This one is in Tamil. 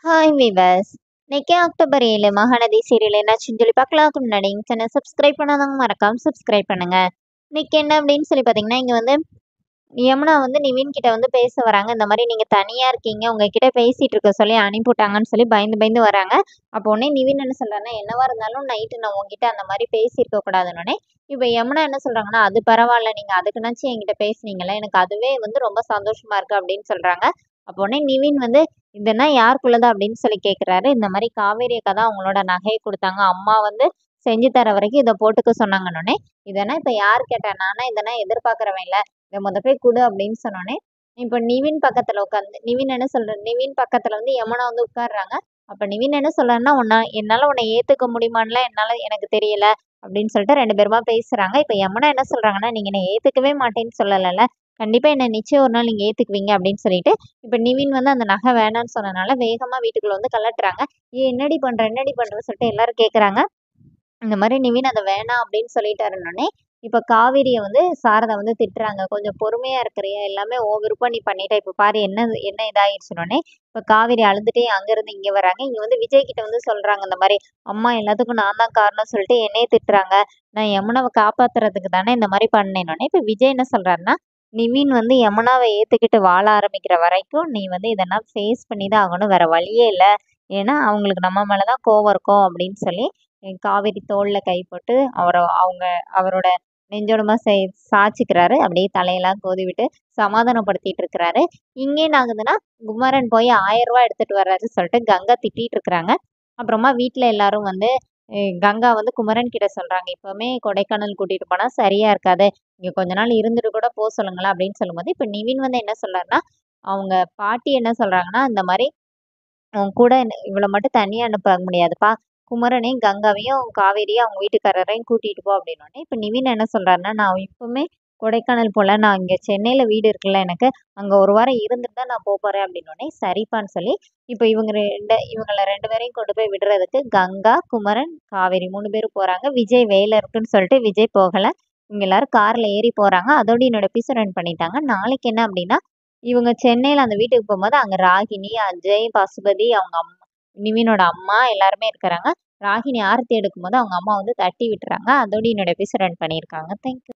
Hi viewers. இன்னைக்கு அக்டோபர் 7 மகாநதி சீரியல் என்னாச்சுன்னு சொல்லி பார்க்கலாம்க்கு முன்னாடி சேனல் சப்ஸ்கிரைப் பண்ணாதவங்க மறக்காம சப்ஸ்கிரைப் பண்ணுங்க. இன்னைக்கு என்ன அப்படின்னு சொல்லி பார்த்தீங்கன்னா, இங்கே வந்து யமுனா வந்து நிவின் கிட்ட வந்து பேச வராங்க. இந்த மாதிரி நீங்கள் தனியாக இருக்கீங்க, உங்ககிட்ட பேசிகிட்டு இருக்க சொல்லி அனுப்பிவிட்டாங்கன்னு சொல்லி பயந்து பயந்து வராங்க. அப்போ உடனே நிவின் என்ன சொல்கிறாருன்னா, என்னவா இருந்தாலும் நைட்டு நான் உங்ககிட்ட அந்த மாதிரி பேசியிருக்க கூடாதுன்னொடனே இப்போ யமுனா என்ன சொல்கிறாங்கன்னா, அது பரவாயில்ல, நீங்கள் அதுக்குனாச்சும் என்கிட்ட பேசுனீங்களே, எனக்கு அதுவே வந்து ரொம்ப சந்தோஷமா இருக்குது அப்படின்னு சொல்கிறாங்க. அப்போ உடனே நிவின் வந்து இதெல்லாம் யாருக்குள்ளதா அப்படின்னு சொல்லி கேட்குறாரு. இந்த மாதிரி காவேரி அக்கா தான் அவங்களோட நகையை கொடுத்தாங்க, அம்மா வந்து செஞ்சு தர வரைக்கும் இதை போட்டுக்க சொன்னாங்கன்னொடனே, இதெல்லாம் இப்போ யார் கேட்டா, நானா இதெல்லாம் எதிர்பார்க்குறவன் இல்லை, இதை முத போய் கொடு அப்படின்னு சொன்னோடனே இப்போ நிவின் பக்கத்தில் உட்காந்து நிவின் என்ன சொல்ற நிவின் பக்கத்தில் வந்து யமுனா வந்து உட்காடுறாங்க. அப்போ நிவின் என்ன சொல்றாருன்னா, என்னால் உன்னை ஏற்றுக்க முடியுமான்லாம் எனக்கு தெரியல அப்படின்னு சொல்லிட்டு ரெண்டு பேருமா பேசுறாங்க. இப்போ யமுனா என்ன சொல்றாங்கன்னா, நீங்க என்னை ஏற்றுக்கவே மாட்டேன்னு சொல்லலைல்ல, கண்டிப்பா என்ன நிச்சயம் ஒரு நாள் நீங்க ஏத்துக்குவீங்க அப்படின்னு சொல்லிட்டு இப்ப நிவின் வந்து அந்த நகை வேணான்னு சொன்னனால வேகமா வீட்டுக்குள்ள வந்து கழட்டுறாங்க. ஏன் என்னடி பண்றன்னு சொல்லிட்டு எல்லாரும் கேக்குறாங்க. இந்த மாதிரி நிவின் அதை வேணாம் அப்படின்னு சொல்லிட்டாருன்னொடனே இப்ப காவேரிய வந்து சாரதா வந்து திட்டுறாங்க. கொஞ்சம் பொறுமையா இருக்கிறியா, எல்லாமே ஓ விருப்பம் நீ பண்ணிட்ட, இப்ப பாரு என்ன என்ன இதாயிடுச்சுன்னொடனே இப்ப காவேரி அழுதுட்டே அங்க இருந்து இங்க வராங்க. இங்க வந்து விஜய் கிட்ட வந்து சொல்றாங்க, இந்த மாதிரி அம்மா எல்லாத்துக்கும் நான் தான் காரணம் சொல்லிட்டு என்னையே திட்டுறாங்க, நான் யமுனாவை காப்பாத்துறதுக்கு தானே இந்த மாதிரி பண்ணேன்னொடனே இப்ப விஜய் என்ன சொல்றாருன்னா, நிவின் வந்து யமுனாவை ஏத்துக்கிட்டு வாழ ஆரம்பிக்கிற வரைக்கும் நீ வந்து இதெல்லாம் ஃபேஸ் பண்ணி தான் ஆகணும், வேற வழியே இல்லை, ஏன்னா அவங்களுக்கு நம்ம மேலதான் கோவம் இருக்கும் அப்படின்னு சொல்லி காவேரி தோல்ல கை போட்டு அவரோட நெஞ்சோடமா சாய்ச்சிக்கிறாரு. அப்படியே தலையெல்லாம் கோதி விட்டு சமாதானப்படுத்திட்டு இருக்கிறாரு. இங்கே என்ன ஆகுதுன்னா, குமரன் போய் 1000 ரூபாய் எடுத்துட்டு வர்றாரு சொல்லிட்டு கங்கா திட்டிட்டு இருக்கிறாங்க. அப்புறமா வீட்டுல எல்லாரும் வந்து கங்கா வந்து குமரன் கிட்ட சொல்றாங்க, இப்பவுமே கொடைக்கானல் கூட்டிட்டு போனா சரியா இருக்காது, இங்க கொஞ்ச நாள் இருந்துட்டு கூட போக சொல்லுங்களேன் அப்படின்னு சொல்லும்போது இப்ப நிவின் வந்து என்ன சொல்றாருன்னா, அவங்க பாட்டி என்ன சொல்றாங்கன்னா, இந்த மாதிரி உன் கூட இவளை மட்டும் தனியா அனுப்ப முடியாதுப்பா, குமரனையும் கங்காவையும் காவேரியும் அவங்க வீட்டுக்காரரையும் கூட்டிட்டு போ அப்படின்னோடனே இப்ப நிவின் என்ன சொல்றாருன்னா, நான் இப்பவுமே கொடைக்கானல் போல, நான் இங்க சென்னையில வீடு இருக்குல்ல எனக்கு, அங்க ஒரு வாரம் இருந்துட்டு தான் நான் போறேன் அப்படின்னோடனே சரிப்பான்னு சொல்லி இப்ப இவங்கள ரெண்டு பேரையும் கொண்டு போய் விடுறதுக்கு கங்கா, குமரன், காவேரி 3 பேரும் போறாங்க. விஜய் வேலை இருக்குன்னு சொல்லிட்டு விஜய் போகல. இவங்க எல்லாரும் கார்ல ஏறி போறாங்க. அதோட என்னோட எபிசோட் ரன் பண்ணிட்டாங்க. நாளைக்கு என்ன அப்படின்னா, இவங்க சென்னையில அந்த வீட்டுக்கு போகும்போது அங்க ராகினி, அஜய், பசுபதி, அவங்க அம்மா, நிவினோட அம்மா எல்லாருமே இருக்கிறாங்க. ராகினி ஆரத்தி எடுக்கும்போது அவங்க அம்மா வந்து தட்டி விட்டுறாங்க. அதோட என்னோட எபிசோட் ரன் பண்ணியிருக்காங்க. தேங்க்யூ.